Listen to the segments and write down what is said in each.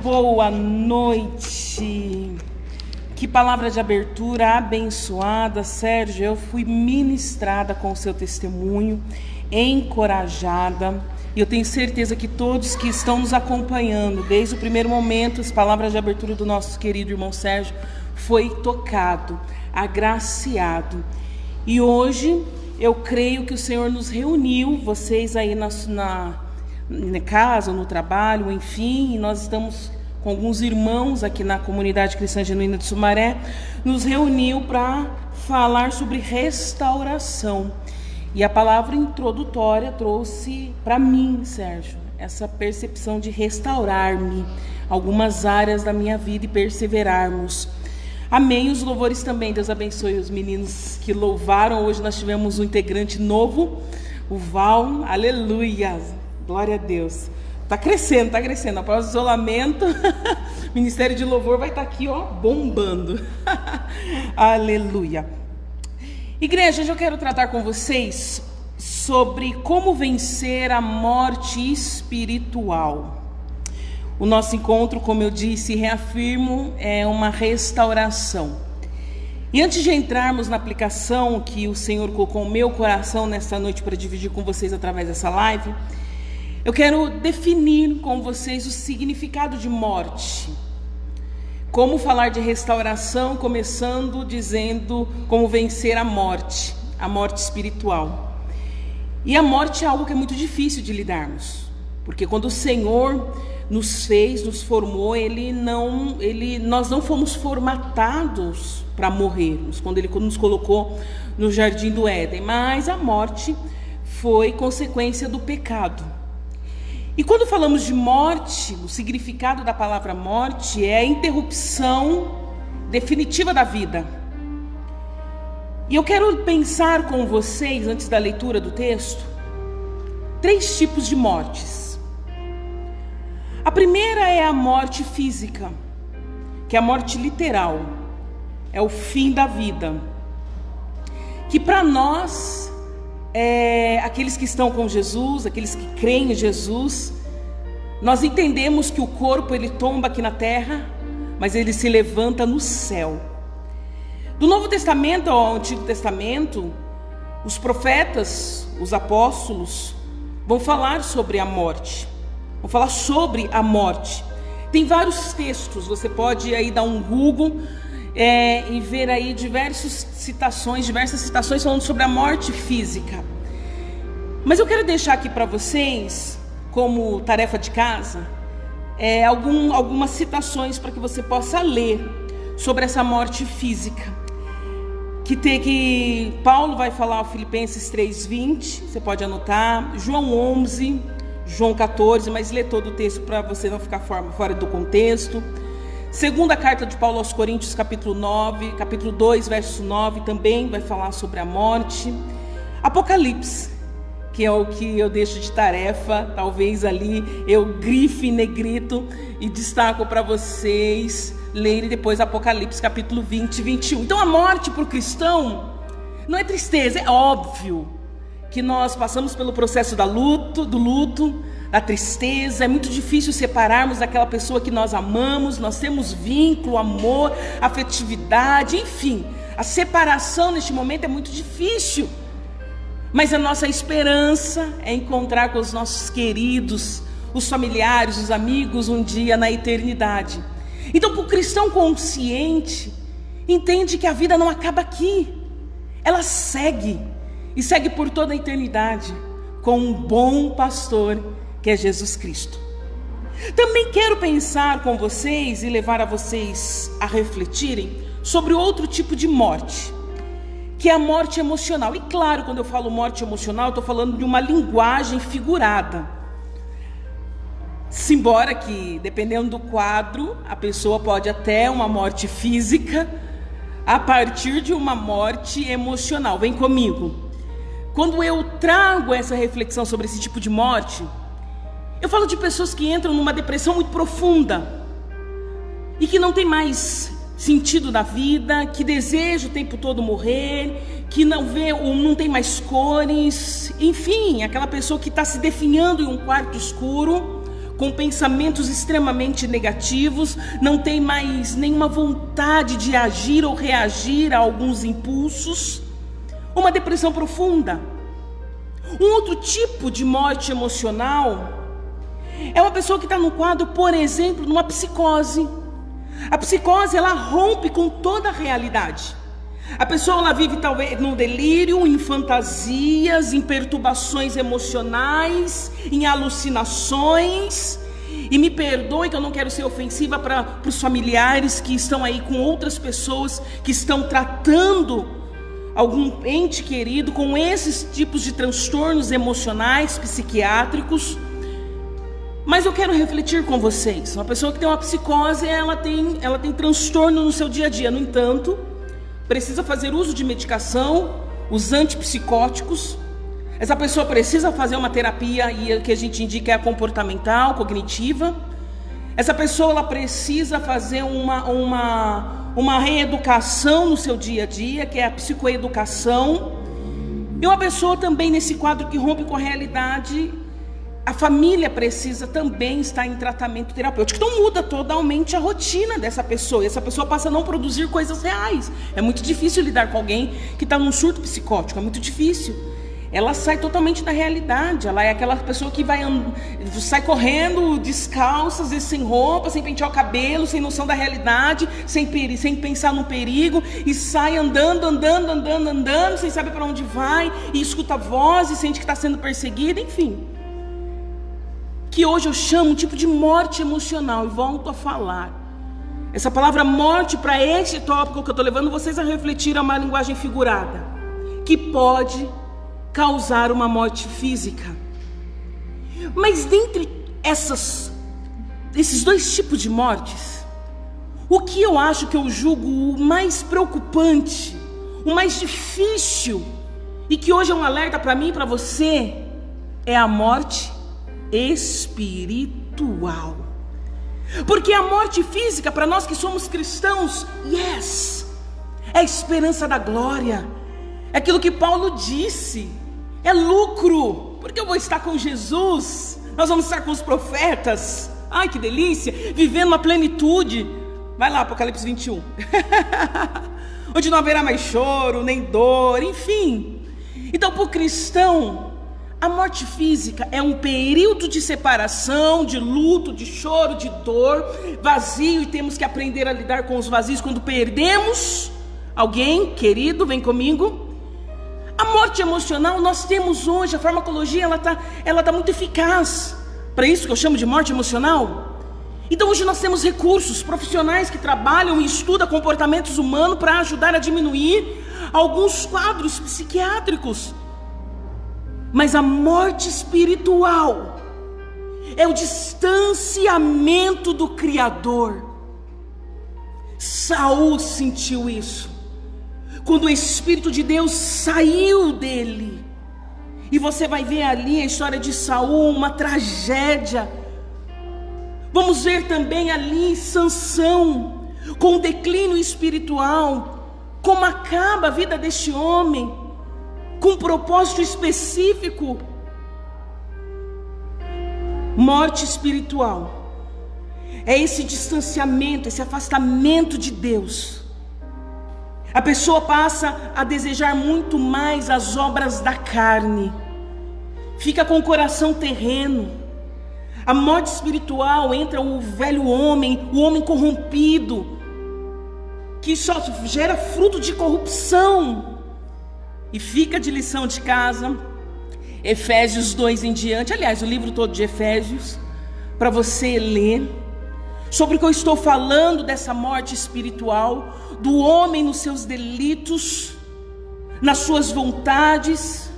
boa noite. Que palavra de abertura abençoada, Sérgio. Eu fui ministrada com o seu testemunho, encorajada. E eu tenho certeza que todos que estão nos acompanhando, desde o primeiro momento, as palavras de abertura do nosso querido irmão Sérgio, foi tocado, agraciado. E hoje eu creio que o Senhor nos reuniu, vocês aí na casa, no trabalho, enfim, e nós estamos com alguns irmãos aqui na comunidade cristã genuína de Sumaré, nos reuniu para falar sobre restauração. E a palavra introdutória trouxe para mim, Sérgio, essa percepção de restaurar-me, algumas áreas da minha vida e perseverarmos. Amém. Os louvores também, Deus abençoe os meninos que louvaram. Hoje nós tivemos um integrante novo, o Val, aleluia, glória a Deus. Tá crescendo, após o isolamento, o Ministério de Louvor vai estar aqui, ó, bombando. Aleluia. Igreja, hoje eu quero tratar com vocês sobre como vencer a morte espiritual. O nosso encontro, como eu disse e reafirmo, é uma restauração. E antes de entrarmos na aplicação que o Senhor colocou no meu coração nesta noite para dividir com vocês através dessa live, eu quero definir com vocês o significado de morte. Como falar de restauração, começando dizendo como vencer a morte espiritual. E a morte é algo que é muito difícil de lidarmos, porque quando o Senhor nos fez, nos formou, nós não fomos formatados para morrermos, quando Ele nos colocou no Jardim do Éden, mas a morte foi consequência do pecado. E quando falamos de morte, o significado da palavra morte é a interrupção definitiva da vida. E eu quero pensar com vocês, antes da leitura do texto, 3 tipos de mortes. A primeira é a morte física, que é a morte literal, é o fim da vida, que para nós, aqueles que estão com Jesus, aqueles que creem em Jesus, nós entendemos que o corpo ele tomba aqui na terra, mas ele se levanta no céu. Do Novo Testamento ao Antigo Testamento, os profetas, os apóstolos, vão falar sobre a morte. Vou falar sobre a morte. Tem vários textos, você pode aí dar um Google e ver aí diversas citações falando sobre a morte física. Mas eu quero deixar aqui para vocês, como tarefa de casa, algumas citações para que você possa ler sobre essa morte física. Que Paulo vai falar, Filipenses 3:20, você pode anotar, João 11, João 14, mas lê todo o texto para você não ficar fora do contexto. Segunda carta de Paulo aos Coríntios, capítulo 2, verso 9, também vai falar sobre a morte. Apocalipse, que é o que eu deixo de tarefa, talvez ali eu grife em negrito e destaco para vocês lerem depois Apocalipse, capítulo 20 e 21. Então a morte para o cristão não é tristeza, é óbvio que nós passamos pelo processo do luto, da tristeza. É muito difícil separarmos daquela pessoa que nós amamos, nós temos vínculo, amor, afetividade, enfim, a separação neste momento é muito difícil, mas a nossa esperança é encontrar com os nossos queridos, os familiares, os amigos um dia na eternidade. Então, para o cristão consciente, entende que a vida não acaba aqui, ela segue, e segue por toda a eternidade, com um bom pastor, que é Jesus Cristo. Também quero pensar com vocês e levar a vocês a refletirem sobre outro tipo de morte, que é a morte emocional. E claro, quando eu falo morte emocional, eu estou falando de uma linguagem figurada. Simbora que, dependendo do quadro, a pessoa pode até uma morte física, a partir de uma morte emocional. Vem comigo. Quando eu trago essa reflexão sobre esse tipo de morte, eu falo de pessoas que entram numa depressão muito profunda e que não tem mais sentido na vida, que deseja o tempo todo morrer, que não tem mais cores, enfim, aquela pessoa que está se definhando em um quarto escuro, com pensamentos extremamente negativos, não tem mais nenhuma vontade de agir ou reagir a alguns impulsos. Uma depressão profunda. Um outro tipo de morte emocional é uma pessoa que está no quadro, por exemplo, numa psicose. A psicose, ela rompe com toda a realidade. A pessoa, ela vive talvez no delírio, em fantasias, em perturbações emocionais, em alucinações. E me perdoe que eu não quero ser ofensiva para os familiares que estão aí com outras pessoas que estão tratando algum ente querido com esses tipos de transtornos emocionais, psiquiátricos. Mas eu quero refletir com vocês. Uma pessoa que tem uma psicose, ela tem transtorno no seu dia a dia. No entanto, precisa fazer uso de medicação, os antipsicóticos. Essa pessoa precisa fazer uma terapia, e o que a gente indica é a comportamental, cognitiva. Essa pessoa, ela precisa fazer uma reeducação no seu dia a dia, que é a psicoeducação. E uma pessoa também nesse quadro que rompe com a realidade, a família precisa também estar em tratamento terapêutico. Então muda totalmente a rotina dessa pessoa. E essa pessoa passa a não produzir coisas reais. É muito difícil lidar com alguém que está num surto psicótico. É muito difícil. Ela sai totalmente da realidade. Ela é aquela pessoa que sai correndo descalça, às vezes sem roupa, sem pentear o cabelo, sem noção da realidade, sem pensar no perigo, e sai andando, sem saber para onde vai, e escuta vozes, sente que está sendo perseguida, enfim. Que hoje eu chamo um tipo de morte emocional, e volto a falar. Essa palavra morte, para este tópico que eu estou levando vocês a refletir, é uma linguagem figurada, que pode causar uma morte física. Mas dentre esses dois tipos de mortes, o que eu acho que eu julgo o mais preocupante, o mais difícil, e que hoje é um alerta para mim e para você, é a morte espiritual. Porque a morte física, para nós que somos cristãos, é a esperança da glória. É aquilo que Paulo disse, é lucro, porque eu vou estar com Jesus, nós vamos estar com os profetas. Ai, que delícia, vivendo uma plenitude. Vai lá, Apocalipse 21. Onde não haverá mais choro, nem dor, enfim. Então, para o cristão, a morte física é um período de separação, de luto, de choro, de dor, vazio, e temos que aprender a lidar com os vazios quando perdemos alguém querido. Vem comigo. A morte emocional, nós temos hoje, a farmacologia, ela tá muito eficaz para isso que eu chamo de morte emocional. Então hoje nós temos recursos profissionais que trabalham e estudam comportamentos humanos para ajudar a diminuir alguns quadros psiquiátricos. Mas a morte espiritual é o distanciamento do Criador. Saul sentiu isso quando o Espírito de Deus saiu dele. E você vai ver ali a história de Saul, uma tragédia. Vamos ver também ali Sansão, com o declínio espiritual, como acaba a vida deste homem, com um propósito específico. Morte espiritual é esse distanciamento, esse afastamento de Deus. A pessoa passa a desejar muito mais as obras da carne, fica com o coração terreno. A morte espiritual entra o velho homem, o homem corrompido, que só gera fruto de corrupção. E fica de lição de casa, Efésios 2 em diante, aliás, o livro todo de Efésios, para você ler, sobre o que eu estou falando dessa morte espiritual, do homem nos seus delitos, nas suas vontades.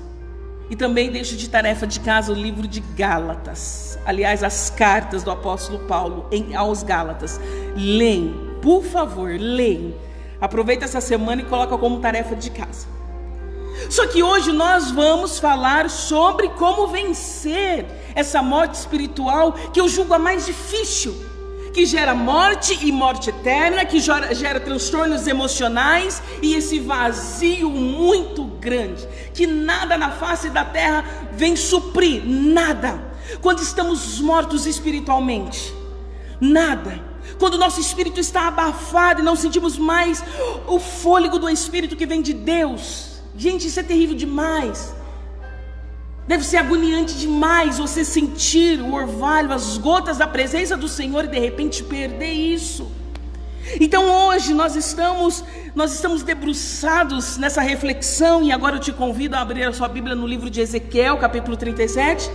E também deixo de tarefa de casa o livro de Gálatas, aliás, as cartas do apóstolo Paulo aos Gálatas. Leem, por favor, leem. Aproveita essa semana e coloca como tarefa de casa. Só que hoje nós vamos falar sobre como vencer essa morte espiritual, que eu julgo a mais difícil, que gera morte e morte eterna, que gera transtornos emocionais e esse vazio muito grande, que nada na face da terra vem suprir, nada. quando estamos mortos espiritualmente? Nada. Quando o nosso espírito está abafado e não sentimos mais o fôlego do Espírito que vem de Deus. Gente, isso é terrível demais. Deve ser agoniante demais você sentir o orvalho, as gotas da presença do Senhor e de repente perder isso. Então hoje nós estamos debruçados nessa reflexão, e agora eu te convido a abrir a sua Bíblia no livro de Ezequiel, capítulo 37,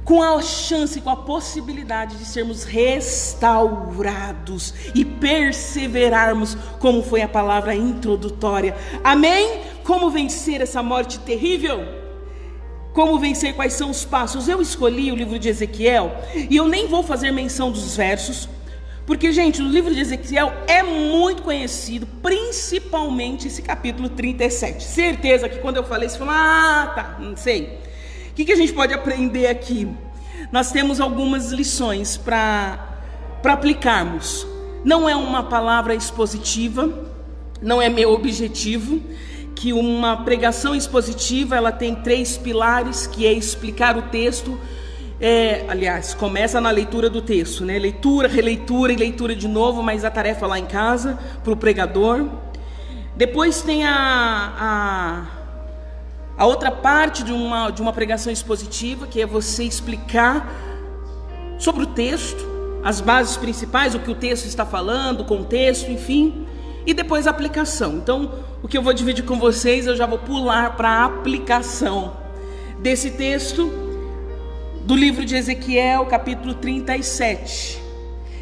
com a chance, com a possibilidade de sermos restaurados e perseverarmos, como foi a palavra introdutória. Amém? Como vencer essa morte terrível? Como vencer? Quais são os passos? Eu escolhi o livro de Ezequiel e eu nem vou fazer menção dos versos, porque, gente, o livro de Ezequiel é muito conhecido, principalmente esse capítulo 37. Certeza que quando eu falei, você falou, tá, não sei. O que a gente pode aprender aqui? Nós temos algumas lições para aplicarmos. Não é uma palavra expositiva, não é meu objetivo, que uma pregação expositiva, ela tem 3 pilares, que é explicar o texto. Aliás, começa na leitura do texto, né? Leitura, releitura e leitura de novo, mas a tarefa lá em casa, para o pregador. Depois tem a outra parte de uma pregação expositiva, que é você explicar sobre o texto, as bases principais, o que o texto está falando, o contexto, enfim. E depois a aplicação. Então, o que eu vou dividir com vocês, eu já vou pular para a aplicação desse texto do livro de Ezequiel, capítulo 37,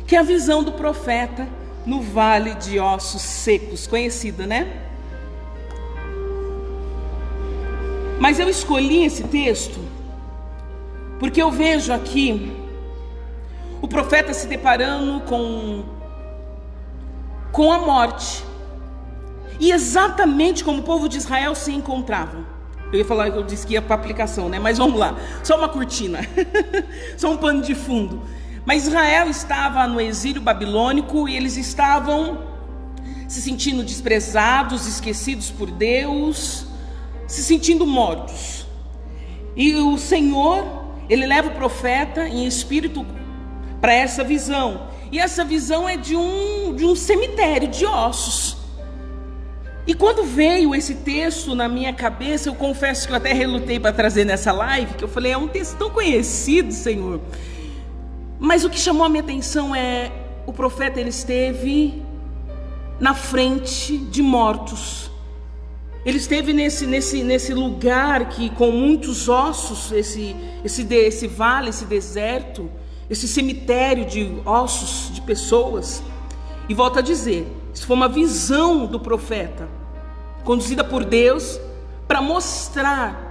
que é a visão do profeta no vale de ossos secos, conhecida, né? Mas eu escolhi esse texto porque eu vejo aqui o profeta se deparando com a morte, e exatamente como o povo de Israel se encontrava. Eu ia falar, eu disse que ia para aplicação, né? Mas vamos lá, só uma cortina, só um pano de fundo. Mas Israel estava no exílio babilônico e eles estavam se sentindo desprezados, esquecidos por Deus, se sentindo mortos. E o Senhor, Ele leva o profeta em espírito para essa visão. E essa visão é de um cemitério de ossos. E quando veio esse texto na minha cabeça, eu confesso que eu até relutei para trazer nessa live, que eu falei, é um texto tão conhecido, Senhor. Mas o que chamou a minha atenção é, o profeta, ele esteve na frente de mortos. Ele esteve nesse lugar que, com muitos ossos, esse vale, esse deserto, esse cemitério de ossos de pessoas. E volto a dizer, isso foi uma visão do profeta, conduzida por Deus, para mostrar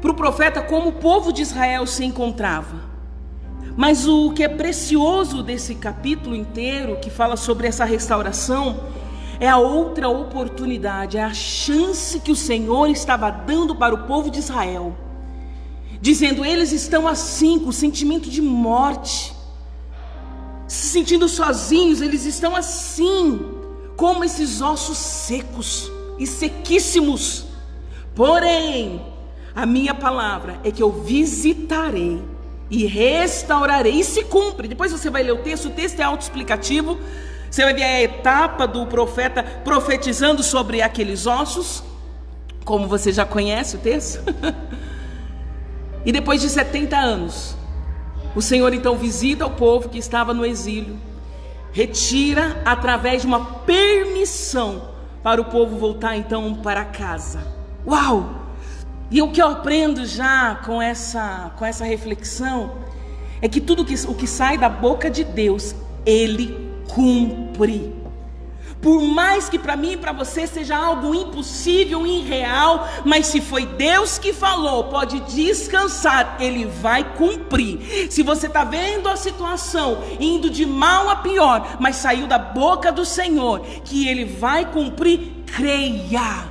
para o profeta como o povo de Israel se encontrava. Mas o que é precioso desse capítulo inteiro, que fala sobre essa restauração, é a outra oportunidade, é a chance que o Senhor estava dando para o povo de Israel, dizendo, eles estão assim, com sentimento de morte, se sentindo sozinhos, eles estão assim, como esses ossos secos e sequíssimos. Porém, a minha palavra é que eu visitarei e restaurarei, e se cumpre. Depois você vai ler o texto é autoexplicativo. Você vai ver a etapa do profeta profetizando sobre aqueles ossos, como você já conhece o texto. E depois de 70 anos, o Senhor então visita o povo que estava no exílio, retira através de uma permissão para o povo voltar então para casa. Uau! E o que eu aprendo já com essa reflexão é que tudo o que sai da boca de Deus, Ele cumpre. Por mais que para mim e para você seja algo impossível, irreal, mas se foi Deus que falou, pode descansar, Ele vai cumprir. Se você está vendo a situação indo de mal a pior, mas saiu da boca do Senhor que Ele vai cumprir, creia,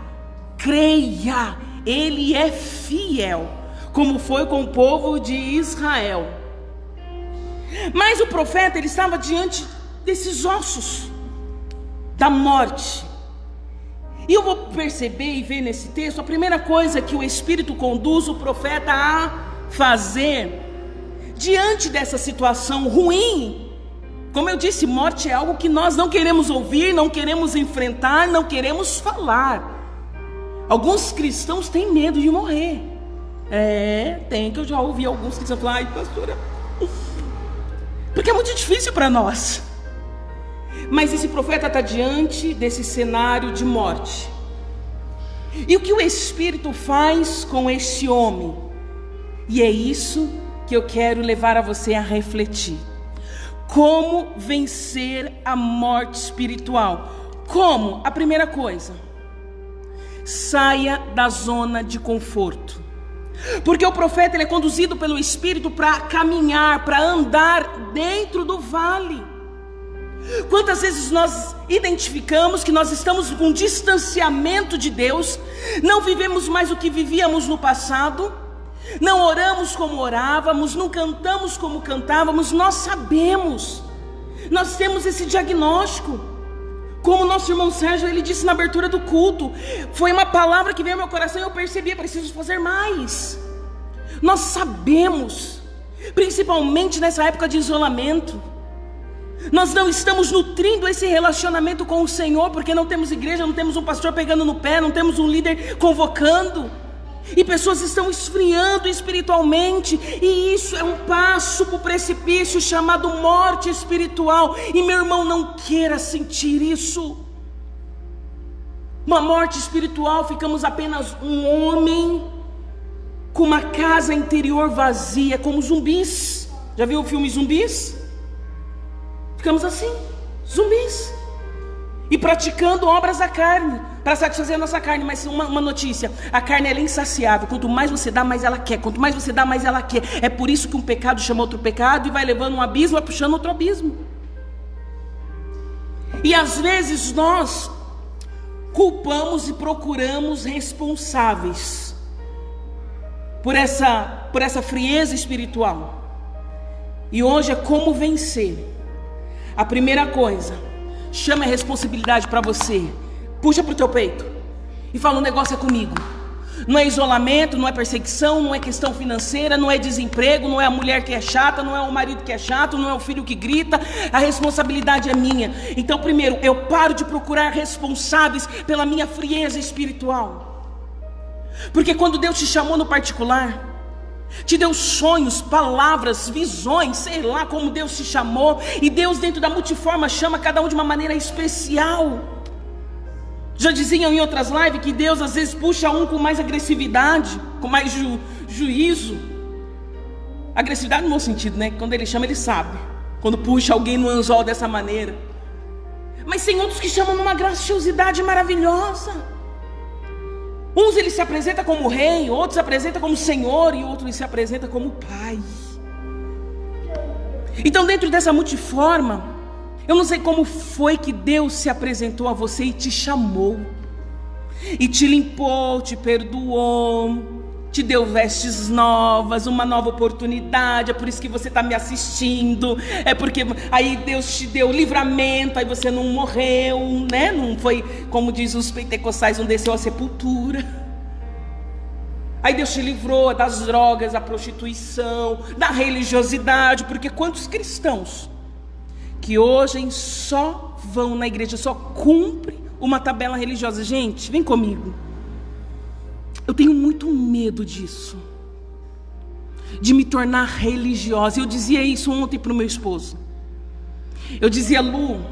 Ele é fiel, como foi com o povo de Israel. Mas o profeta, ele estava diante desses ossos da morte. E eu vou perceber e ver nesse texto, a primeira coisa que o Espírito conduz o profeta a fazer diante dessa situação ruim? Como eu disse, morte é algo que nós não queremos ouvir, não queremos enfrentar, não queremos falar. Alguns cristãos têm medo de morrer. Tem, que eu já ouvi alguns cristãos falar: ai, pastora, porque é muito difícil para nós. Mas esse profeta está diante desse cenário de morte. E o que o Espírito faz com esse homem? E é isso que eu quero levar a você a refletir. Como vencer a morte espiritual? Como? A primeira coisa: saia da zona de conforto. Porque o profeta, ele é conduzido pelo Espírito para caminhar, para andar dentro do vale. Quantas vezes nós identificamos que nós estamos com distanciamento de Deus, não vivemos mais o que vivíamos no passado, não oramos como orávamos, não cantamos como cantávamos. Nós sabemos, nós temos esse diagnóstico. Como o nosso irmão Sérgio, ele disse na abertura do culto, foi uma palavra que veio ao meu coração e eu percebi: preciso fazer mais. Nós sabemos, principalmente nessa época de isolamento, nós não estamos nutrindo esse relacionamento com o Senhor, porque não temos igreja, não temos um pastor pegando no pé, não temos um líder convocando, e pessoas estão esfriando espiritualmente, e isso é um passo para o precipício chamado morte espiritual. E meu irmão, não queira sentir isso. Uma morte espiritual, ficamos apenas um homem com uma casa interior vazia, como zumbis. Já viu o filme Zumbis? Ficamos assim, zumbis, e praticando obras da carne, para satisfazer a nossa carne. Mas uma notícia: a carne, ela é insaciável. Quanto mais você dá, mais ela quer. Quanto mais você dá, mais ela quer. É por isso que um pecado chama outro pecado, e vai levando um abismo, vai puxando outro abismo. E às vezes nós culpamos e procuramos responsáveis por essa frieza espiritual. E hoje é como vencer. A primeira coisa: chame a responsabilidade para você, puxa para o teu peito e fala: o negócio é comigo. Não é isolamento, não é perseguição, não é questão financeira, não é desemprego, não é a mulher que é chata, não é o marido que é chato, não é o filho que grita. A responsabilidade é minha. Então, primeiro, eu paro de procurar responsáveis pela minha frieza espiritual. Porque quando Deus te chamou no particular, te deu sonhos, palavras, visões, sei lá como Deus te chamou, e Deus dentro da multiforma chama cada um de uma maneira especial. Já diziam em outras lives que Deus às vezes puxa um com mais agressividade, com mais juízo. Agressividade no bom sentido, né? Quando Ele chama, Ele sabe. Quando puxa alguém no anzol dessa maneira. Mas tem outros que chamam numa graciosidade maravilhosa. Uns Ele se apresenta como rei, outros se apresenta como Senhor, e outros Ele se apresenta como Pai. Então, dentro dessa multiforma, eu não sei como foi que Deus se apresentou a você e te chamou, e te limpou, te perdoou, te deu vestes novas, uma nova oportunidade. É por isso que você está me assistindo. É porque aí Deus te deu livramento, aí você não morreu, né? Não foi, como diz os pentecostais, não desceu à sepultura. Aí Deus te livrou das drogas, da prostituição, da religiosidade. Porque quantos cristãos que hoje só vão na igreja, só cumprem uma tabela religiosa? Gente, vem comigo. Eu tenho muito medo disso, de me tornar religiosa. Eu dizia isso ontem para o meu esposo. Eu dizia: Lu,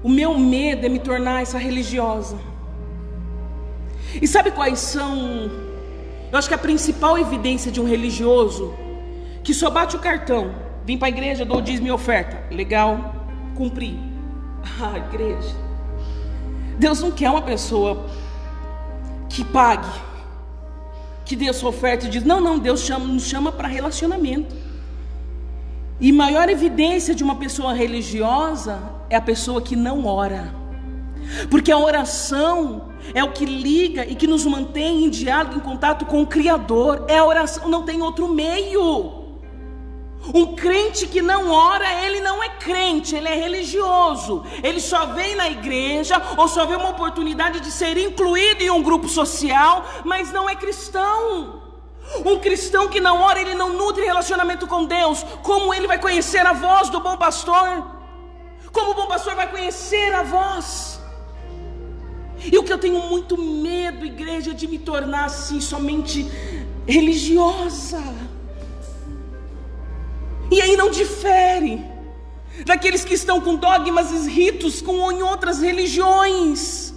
o meu medo é me tornar essa religiosa. E sabe quais são? Eu acho que a principal evidência de um religioso que só bate o cartão: vim para a igreja, dou dízimo e oferta, legal, cumpri. Ah, igreja, Deus não quer uma pessoa que pague, que dê a sua oferta e diz: não, Deus nos chama para relacionamento. E maior evidência de uma pessoa religiosa é a pessoa que não ora. Porque a oração é o que liga e que nos mantém em diálogo, em contato com o Criador. É a oração, não tem outro meio. Um crente que não ora, ele não é crente, ele é religioso. Ele só vem na igreja ou só vê uma oportunidade de ser incluído em um grupo social, mas não é cristão. Um cristão que não ora, ele não nutre relacionamento com Deus. Como ele vai conhecer a voz do bom pastor? Como o bom pastor vai conhecer a voz? E o que eu tenho muito medo, igreja, de me tornar assim, somente religiosa. E aí não difere daqueles que estão com dogmas e ritos em outras religiões.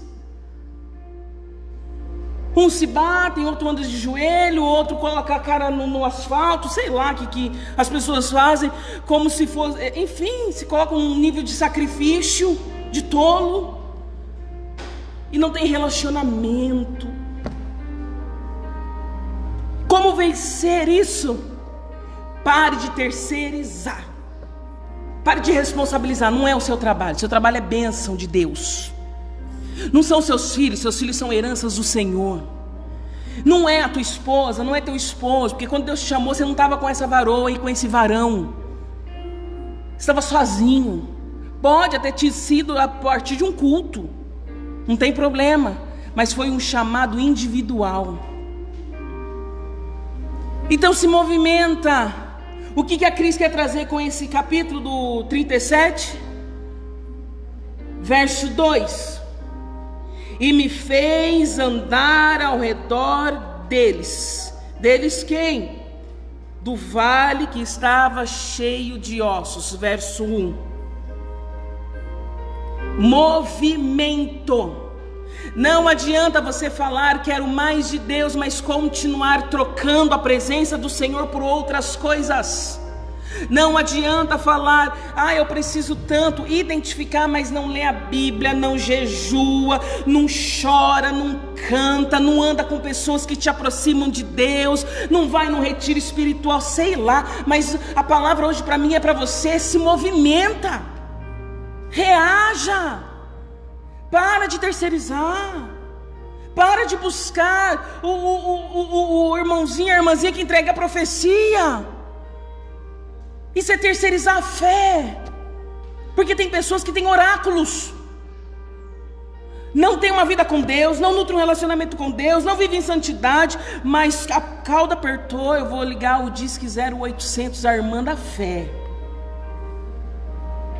Um se batem, outro anda de joelho, outro coloca a cara no asfalto, sei lá o que as pessoas fazem, como se fosse, enfim, se colocam num nível de sacrifício, de tolo, e não tem relacionamento. Como vencer isso? Pare de terceirizar, pare de responsabilizar. Não é o seu trabalho é bênção de Deus. Não são seus filhos são heranças do Senhor. Não é a tua esposa, não é teu esposo, porque quando Deus te chamou, você não estava com essa varoa e com esse varão, você estava sozinho. Pode até ter sido a partir de um culto, não tem problema, mas foi um chamado individual. Então se movimenta. O que a Cris quer trazer com esse capítulo do 37? Verso 2: E me fez andar ao redor deles. Deles quem? Do vale que estava cheio de ossos. Verso 1. Movimento. Não adianta você falar quero mais de Deus, mas continuar trocando a presença do Senhor por outras coisas. Não adianta falar, eu preciso tanto, identificar, mas não lê a Bíblia, não jejua, não chora, não canta, não anda com pessoas que te aproximam de Deus, não vai num retiro espiritual, sei lá. Mas a palavra hoje para mim é para você: se movimenta, reaja. Para de terceirizar. Para de buscar o irmãozinho, a irmãzinha que entrega a profecia. Isso é terceirizar a fé. Porque tem pessoas que têm oráculos, não tem uma vida com Deus, não nutre um relacionamento com Deus, não vive em santidade, mas a cauda apertou, eu vou ligar o Disque 0800, a irmã da fé,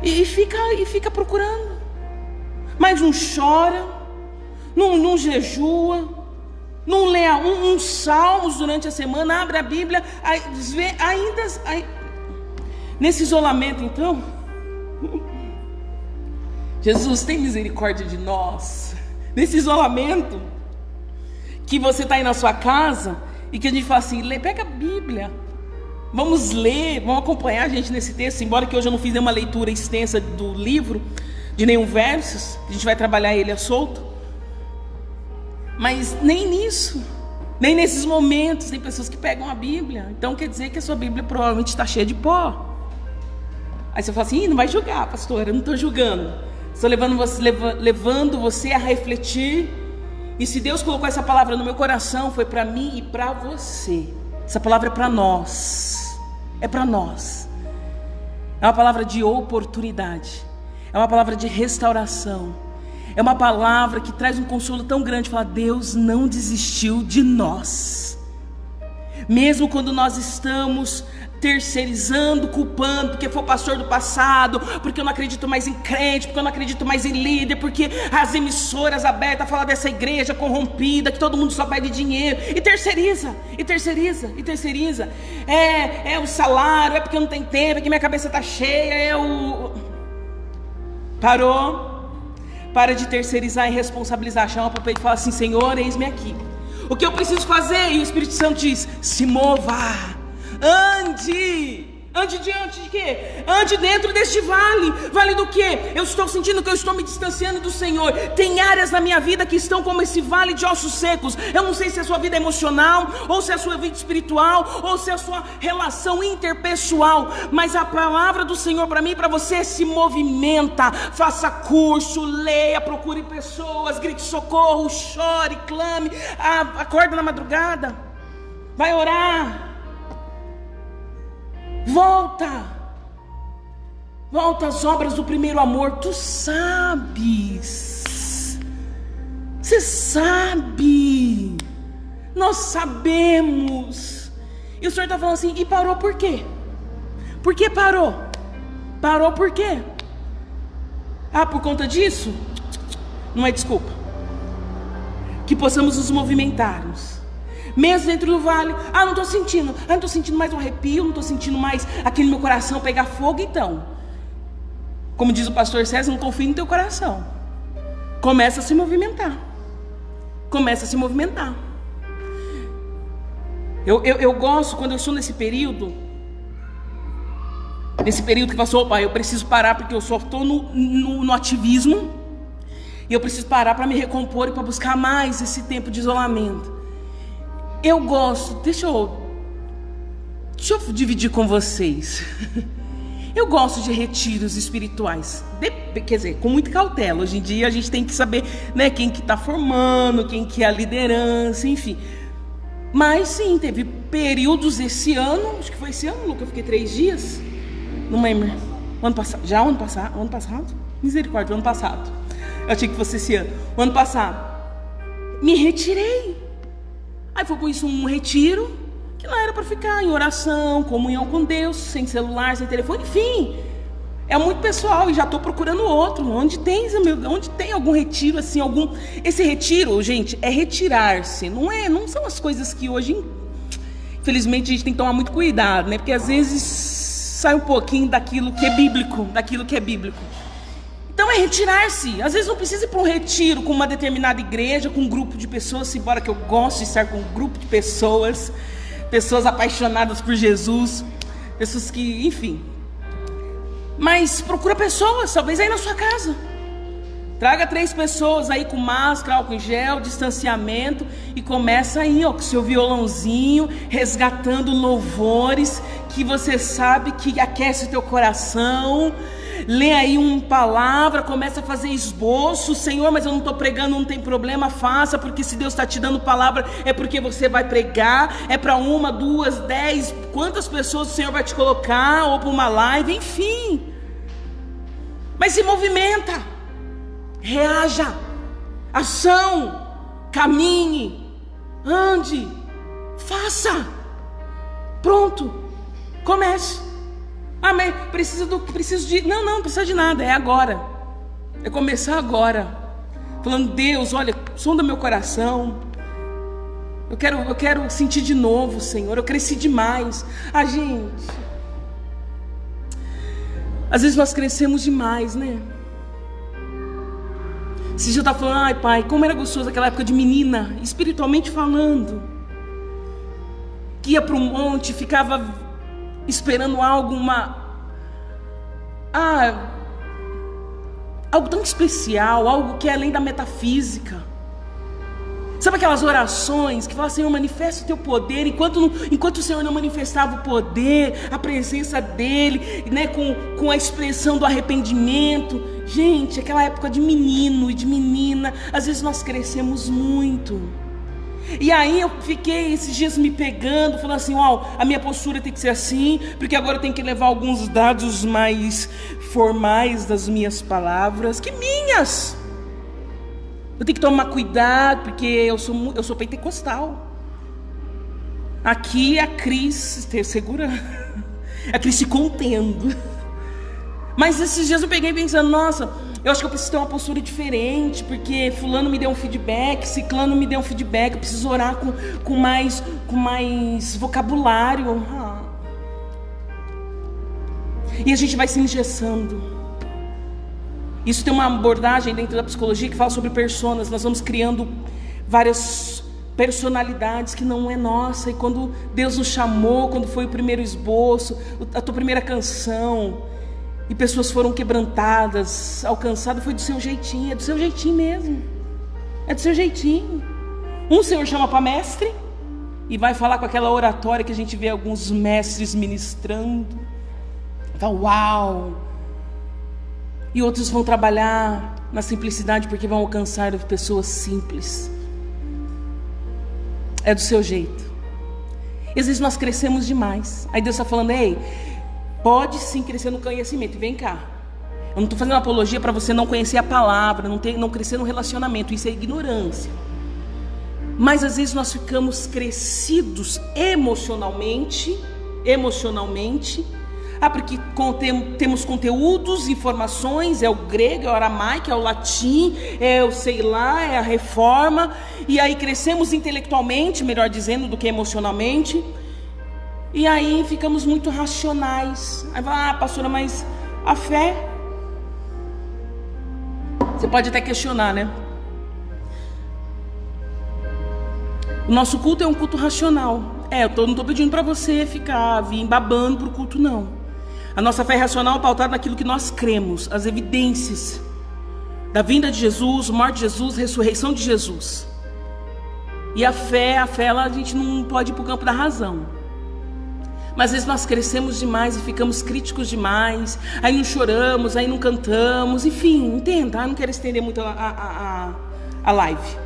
e fica procurando. Mas não chora, não jejua, não lê uns salmos durante a semana, abre a Bíblia, nesse isolamento. Então, Jesus tem misericórdia de nós. Nesse isolamento, que você está aí na sua casa, e que a gente fala assim, pega a Bíblia, vamos ler, vamos acompanhar a gente nesse texto, embora que hoje eu não fiz nenhuma leitura extensa do livro, de nenhum versos, a gente vai trabalhar ele a solto, mas nem nisso, nem nesses momentos, tem pessoas que pegam a Bíblia, então quer dizer que a sua Bíblia provavelmente está cheia de pó. Aí você fala assim, não vai julgar, pastor, eu não estou julgando, estou levando você a refletir, e se Deus colocou essa palavra no meu coração, foi para mim e para você. Essa palavra é para nós, é para nós, é uma palavra de oportunidade, é uma palavra de restauração, é uma palavra que traz um consolo tão grande. Falar, Deus não desistiu de nós, mesmo quando nós estamos terceirizando, culpando, porque foi o pastor do passado, porque eu não acredito mais em crente, porque eu não acredito mais em líder, porque as emissoras abertas falam dessa igreja corrompida, que todo mundo só pede dinheiro, e terceiriza, é o salário, é porque eu não tenho tempo, é que minha cabeça está cheia, para de terceirizar e responsabilizar, chama para o peito e fala assim, Senhor, eis-me aqui, o que eu preciso fazer? E o Espírito Santo diz, se mova, ande diante de quê? Ande dentro deste vale. Vale do quê? Eu estou sentindo que eu estou me distanciando do Senhor. Tem áreas na minha vida que estão como esse vale de ossos secos. Eu não sei se é a sua vida emocional, ou se é a sua vida espiritual, ou se é a sua relação interpessoal, mas a palavra do Senhor para mim e para você: se movimenta, faça curso, leia, procure pessoas, grite socorro, chore, clame, acorda na madrugada, vai orar. Volta às obras do primeiro amor. Tu sabes, você sabe, nós sabemos E o Senhor está falando assim, e parou por quê? Por que parou? Parou por quê? Ah, por conta disso? Não é desculpa. Que possamos nos movimentarmos, mesmo dentro do vale. Ah, não estou sentindo. Ah, não estou sentindo mais um arrepio, não estou sentindo mais aqui no meu coração pegar fogo. Então, como diz o pastor César, não confie no teu coração. Começa a se movimentar. Começa a se movimentar. Eu gosto quando eu estou nesse período que passou, opa, eu preciso parar porque eu só estou no ativismo. E eu preciso parar para me recompor e para buscar mais esse tempo de isolamento. Eu gosto, deixa eu dividir com vocês. Eu gosto de retiros espirituais, quer dizer, com muita cautela. Hoje em dia a gente tem que saber, né, quem que está formando, quem que é a liderança, enfim. Mas sim, teve períodos esse ano, acho que foi esse ano, Luca, eu fiquei 3 dias, não lembro, ano passado, ano passado? Misericórdia, ano passado, eu achei que fosse esse ano, o ano passado, me retirei. Aí foi com isso um retiro, que não era para ficar em oração, comunhão com Deus, sem celular, sem telefone, enfim, é muito pessoal e já estou procurando outro. Onde tem algum retiro assim, esse retiro, gente, é retirar-se, não são as coisas que hoje, infelizmente, a gente tem que tomar muito cuidado, né? Porque às vezes sai um pouquinho daquilo que é bíblico, Então é retirar-se. Às vezes não precisa ir para um retiro com uma determinada igreja, com um grupo de pessoas, embora que eu gosto de estar com um grupo de pessoas apaixonadas por Jesus, pessoas que, enfim. Mas procura pessoas, talvez aí na sua casa. Traga 3 pessoas aí com máscara, álcool em gel, distanciamento, e começa aí, ó, com seu violãozinho, resgatando louvores que você sabe que aquece o teu coração. Lê aí uma palavra, começa a fazer esboço. Senhor, mas eu não estou pregando, não tem problema, faça, porque se Deus está te dando palavra, é porque você vai pregar, é para 1, 2, 10, quantas pessoas o Senhor vai te colocar, ou para uma live, enfim. Mas se movimenta, reaja, ação, caminhe, ande, faça, pronto, comece. Ah, mas preciso de... Não precisa de nada, é agora. É começar agora. Falando, Deus, olha, sonda meu coração. Eu quero sentir de novo, Senhor. Eu cresci demais. Ah, gente. Às vezes nós crescemos demais, né? Você já está falando, ai pai, como era gostoso aquela época de menina, espiritualmente falando. Que ia para o monte, ficava esperando algo tão especial, algo que é além da metafísica. Sabe aquelas orações que falam, Senhor, manifesta o teu poder, enquanto o Senhor não manifestava o poder, a presença dele, né, com a expressão do arrependimento. Gente, aquela época de menino e de menina, às vezes nós crescemos muito. E aí eu fiquei esses dias me pegando, falando assim, a minha postura tem que ser assim, porque agora eu tenho que levar alguns dados mais formais das minhas palavras, que minhas. Eu tenho que tomar cuidado, porque eu sou pentecostal. Aqui a Cris, segura, a Cris se contendo. Mas esses dias eu peguei pensando, nossa, eu acho que eu preciso ter uma postura diferente, porque fulano me deu um feedback, ciclano me deu um feedback, eu preciso orar com mais vocabulário. E a gente vai se engessando. Isso tem uma abordagem dentro da psicologia que fala sobre personas. Nós vamos criando várias personalidades que não é nossa. E quando Deus nos chamou, quando foi o primeiro esboço, a tua primeira canção, e pessoas foram quebrantadas, alcançadas, foi do seu jeitinho. É do seu jeitinho mesmo. É do seu jeitinho. Um Senhor chama para mestre e vai falar com aquela oratória que a gente vê alguns mestres ministrando. Fala, uau! E outros vão trabalhar na simplicidade porque vão alcançar pessoas simples. É do seu jeito. E às vezes nós crescemos demais. Aí Deus está falando, ei, pode sim crescer no conhecimento. Vem cá. Eu não estou fazendo apologia para você não conhecer a palavra, não crescer no relacionamento. Isso é ignorância. mas às vezes nós ficamos crescidos emocionalmente, porque temos conteúdos, informações, é o grego, é o aramaico, é o latim, é o sei lá, é a reforma, e aí crescemos intelectualmente, melhor dizendo, do que emocionalmente, e aí ficamos muito racionais. Aí vai, pastora, mas a fé, você pode até questionar, né? O nosso culto é um culto racional. Eu não estou pedindo para você vir babando para o culto, não. A nossa fé racional é pautada naquilo que nós cremos, as evidências da vinda de Jesus, morte de Jesus, ressurreição de Jesus. E a fé a gente não pode ir para o campo da razão. Mas às vezes nós crescemos demais e ficamos críticos demais, aí não choramos, aí não cantamos, enfim, entenda, eu não quero estender muito a live.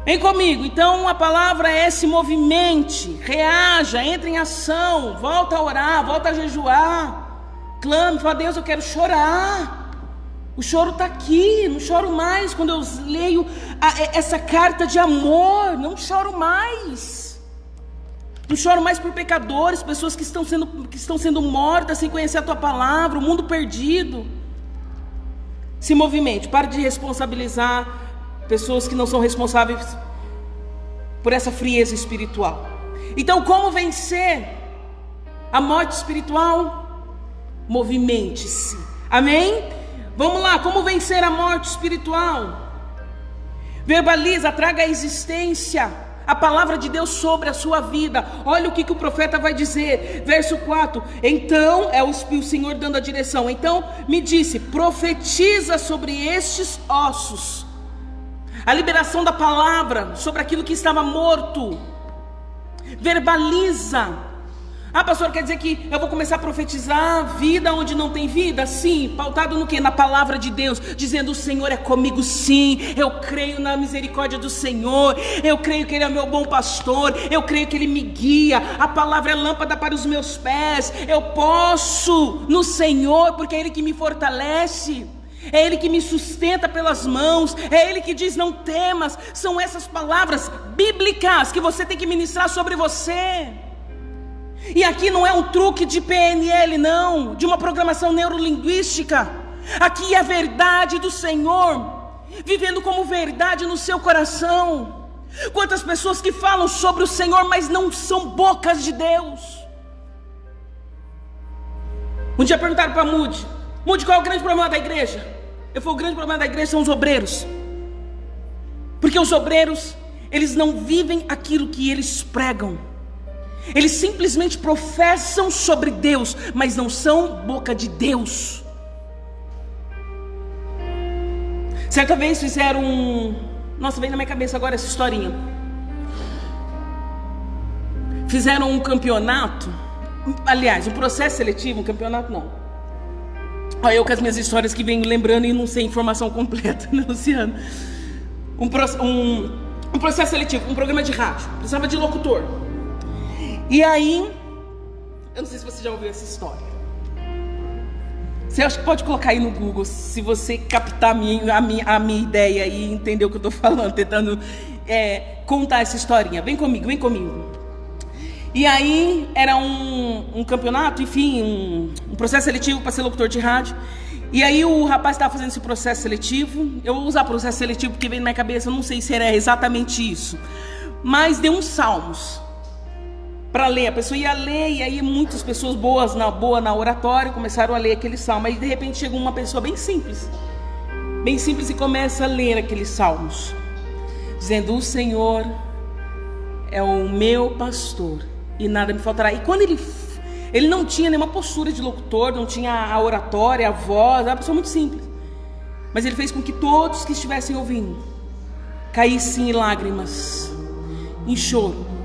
Vem comigo, então a palavra é se movimente, reaja, entre em ação, volta a orar, volta a jejuar, clame, fala, Deus, eu quero chorar. O choro está aqui, não choro mais quando eu leio essa carta de amor, não choro mais. Não choro mais por pecadores, pessoas que estão sendo mortas sem conhecer a tua palavra, o mundo perdido. Se movimente, pare de responsabilizar pessoas que não são responsáveis por essa frieza espiritual. Então, como vencer a morte espiritual? Movimente-se. Amém? Vamos lá, como vencer a morte espiritual? Verbaliza, traga à existência a palavra de Deus sobre a sua vida. Olha o que o profeta vai dizer, verso 4. Então, é o Senhor dando a direção. Então me disse, profetiza sobre estes ossos a liberação da palavra sobre aquilo que estava morto. Verbaliza. Pastor, quer dizer que eu vou começar a profetizar vida onde não tem vida? Sim, pautado no quê? Na palavra de Deus, dizendo, o Senhor é comigo, sim, eu creio na misericórdia do Senhor, eu creio que Ele é meu bom pastor, eu creio que Ele me guia, a palavra é lâmpada para os meus pés, eu posso no Senhor, porque é Ele que me fortalece, é Ele que me sustenta pelas mãos, é Ele que diz, não temas. São essas palavras bíblicas que você tem que ministrar sobre você. E aqui não é um truque de PNL, não, de uma programação neurolinguística. Aqui é a verdade do Senhor, vivendo como verdade no seu coração. Quantas pessoas que falam sobre o Senhor, mas não são bocas de Deus. Um dia perguntaram para Moody, qual é o grande problema da igreja? Eu falei, o grande problema da igreja são os obreiros. Porque os obreiros, eles não vivem aquilo que eles pregam. Eles simplesmente professam sobre Deus, mas não são boca de Deus. Certa vez fizeram Nossa, veio na minha cabeça agora essa historinha. Fizeram um campeonato. Aliás, um processo seletivo, um campeonato não. Olha eu com as minhas histórias que venho lembrando e não sei a informação completa, né, Luciano? Um processo seletivo, um programa de rádio. Precisava de locutor. E aí, eu não sei se você já ouviu essa história. Você acha que pode colocar aí no Google, se você captar a minha ideia e entender o que eu estou falando, tentando contar essa historinha. Vem comigo, vem comigo. E aí, era um campeonato, enfim, um processo seletivo para ser locutor de rádio. E aí o rapaz estava fazendo esse processo seletivo. Eu vou usar processo seletivo porque veio na minha cabeça, eu não sei se era exatamente isso. Mas deu uns salmos para ler, a pessoa ia ler, e aí muitas pessoas boas na oratória começaram a ler aquele salmo, aí de repente chegou uma pessoa bem simples e começa a ler aqueles salmos, dizendo, o Senhor é o meu pastor e nada me faltará. E quando ele não tinha nenhuma postura de locutor, não tinha a oratória, a voz, era uma pessoa muito simples, mas ele fez com que todos que estivessem ouvindo caíssem em lágrimas, em choro.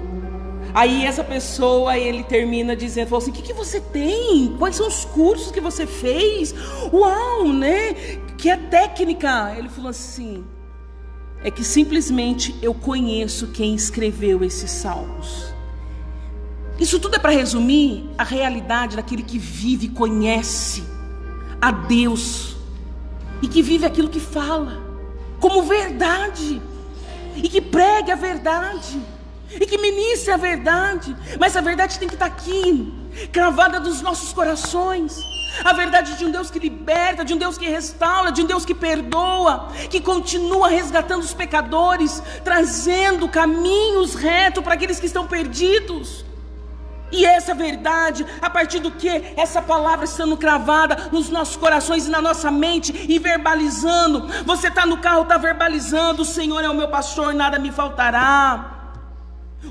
Aí essa pessoa, ele termina dizendo, falou assim, o que você tem? Quais são os cursos que você fez? Uau, né? Que é técnica. Ele falou assim, é que simplesmente eu conheço quem escreveu esses salmos. Isso tudo é para resumir a realidade daquele que vive e conhece a Deus. E que vive aquilo que fala, como verdade. e que pregue a verdade, e que ministre a verdade. Mas a verdade tem que estar aqui, cravada nos nossos corações. A verdade de um Deus que liberta, de um Deus que restaura, de um Deus que perdoa, que continua resgatando os pecadores, trazendo caminhos retos para aqueles que estão perdidos. E essa verdade, a partir do que? Essa palavra estando cravada nos nossos corações e na nossa mente e verbalizando. Você está no carro, está verbalizando: o Senhor é o meu pastor, nada me faltará.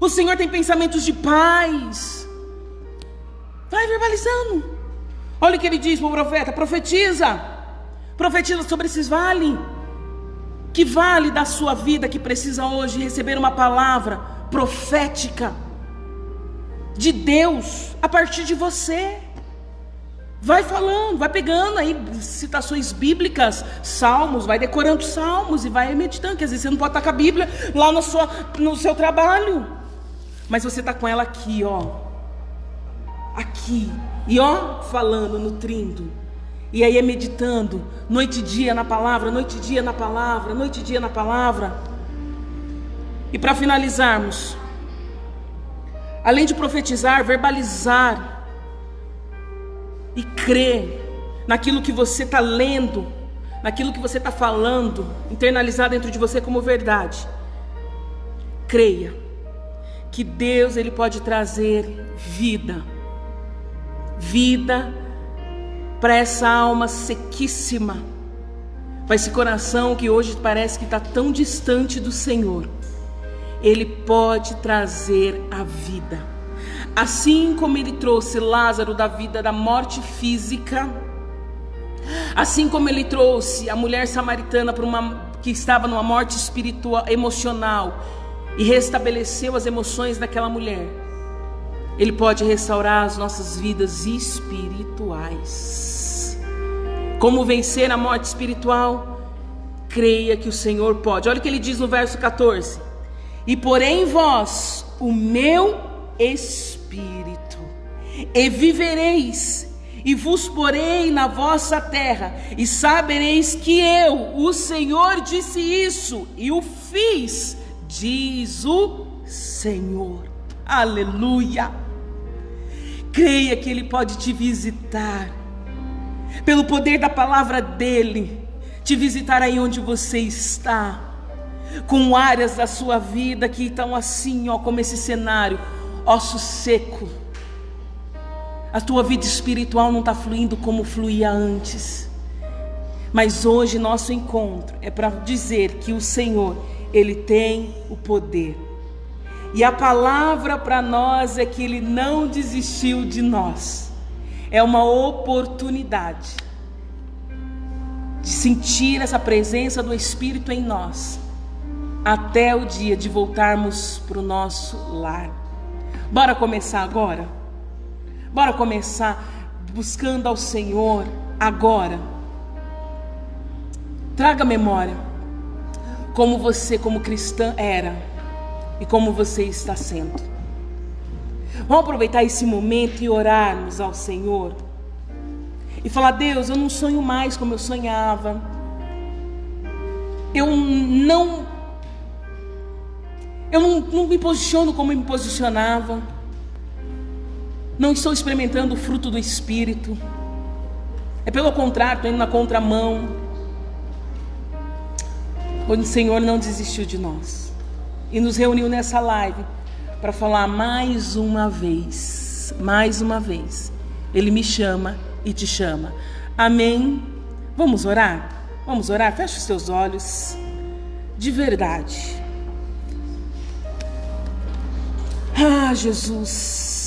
O Senhor tem pensamentos de paz. Vai verbalizando. Olha o que ele diz para o profeta: profetiza. Profetiza sobre esses vales. Que vale da sua vida que precisa hoje receber uma palavra profética de Deus a partir de você. Vai falando, vai pegando aí citações bíblicas, salmos, vai decorando salmos e vai meditando, que às vezes você não pode estar com a Bíblia lá no seu trabalho, mas você está com ela aqui, ó, aqui, e ó, falando, nutrindo, e aí é meditando, noite e dia na palavra, noite e dia na palavra, noite e dia na palavra. E para finalizarmos, além de profetizar, verbalizar e crer naquilo que você está lendo, naquilo que você está falando, internalizar dentro de você como verdade. Creia que Deus, Ele pode trazer vida para essa alma sequíssima, para esse coração que hoje parece que está tão distante do Senhor. Ele pode trazer a vida, assim como Ele trouxe Lázaro da vida da morte física, assim como Ele trouxe a mulher samaritana que estava numa morte espiritual, emocional, e restabeleceu as emoções daquela mulher. Ele pode restaurar as nossas vidas espirituais. Como vencer a morte espiritual? Creia que o Senhor pode. Olha o que Ele diz no verso 14: e porém vós o meu espírito, e vivereis, e vos porei na vossa terra, e sabereis que eu, o Senhor, disse isso, e o fiz, diz o Senhor. Aleluia! Creia que Ele pode te visitar, pelo poder da palavra dEle, te visitar aí onde você está, com áreas da sua vida que estão assim, ó, como esse cenário, osso seco. A tua vida espiritual não está fluindo como fluía antes, mas hoje nosso encontro é para dizer que o Senhor, Ele tem o poder, e a palavra para nós é que Ele não desistiu de nós. É uma oportunidade de sentir essa presença do Espírito em nós, até o dia de voltarmos para o nosso lar. Bora começar agora? Bora começar buscando ao Senhor agora. Traga memória como você, como cristã, era e como você está sendo. Vamos aproveitar esse momento e orarmos ao Senhor e falar: Deus, eu não sonho mais como eu sonhava, eu não me posiciono como eu me posicionava, não estou experimentando o fruto do Espírito, é pelo contrário, estou indo na contramão. O Senhor não desistiu de nós e nos reuniu nessa live para falar mais uma vez, Ele me chama e te chama. Amém? Vamos orar? Vamos orar? Feche os seus olhos, de verdade. Ah, Jesus,